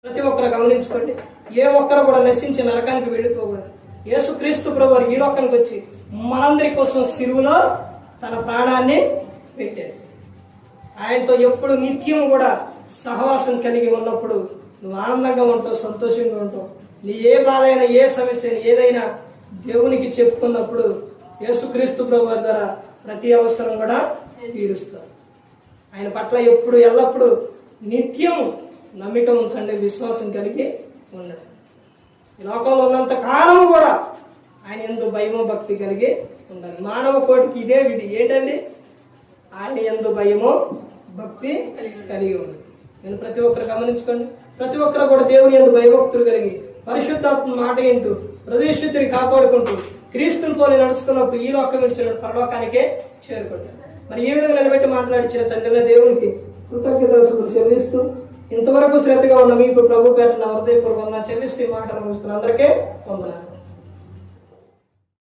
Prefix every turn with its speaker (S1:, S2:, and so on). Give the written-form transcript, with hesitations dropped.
S1: ప్రతి ఒక్కరు గమనించుకోండి, ఏ ఒక్కరు కూడా నశించి నరకానికి వెళ్ళిపోకూడదు. యేసుక్రీస్తు ప్రభువు ఈ లోకానికి వచ్చి మనందరి కోసం సిలువలో తన ప్రాణాన్ని పెట్టాడు. ఆయనతో ఎప్పుడు నిత్యం కూడా సహవాసం కలిగి ఉన్నప్పుడు నువ్వు ఆనందంగా ఉంటావు, సంతోషంగా ఉంటావు. నీ ఏ బాధ అయినా, ఏ సమస్య అయినా, ఏదైనా దేవునికి చెప్పుకున్నప్పుడు యేసుక్రీస్తు ప్రభువు ద్వారా ప్రతి అవసరం కూడా తీరుస్తావు. ఆయన పట్ల ఎప్పుడు ఎల్లప్పుడూ నిత్యం నమ్మిక ఉంచండి, విశ్వాసం కలిగి ఉండండి. ఈ లోకంలో ఉన్నంత కాలం కూడా ఆయన యందు భయము భక్తి కలిగి ఉండాలి. మానవ కోటికి ఇదే విధి ఏంటండి? ఆయన యందు భయము భక్తి కలిగి ఉండాలి. నేను ప్రతి ఒక్కరు గమనించుకోండి, ప్రతి ఒక్కరు కూడా దేవుని యందు భయభక్తులు కలిగి పరిశుద్ధాత్మ మాట ఏంటూ ప్రదేశుద్ధిని కాపాడుకుంటూ క్రీస్తుని పోలి నడుచుకున్నప్పుడు ఈ లోకం విడిచిన పరలోకానికే చేరుకుంటారు. మరి ఈ విధంగా నిలబెట్టి మాట్లాడించిన తండ్రిలో దేవునికి కృతజ్ఞతలు చెల్లిస్తూ ఇంతవరకు శ్రద్ధగా ఉన్న మీకు ప్రభు పేట నా హృదయపూర్వకంగా చెల్లిస్తూ ఈ మాటలు ముగిస్తున్న అందరికీ వందనాలు.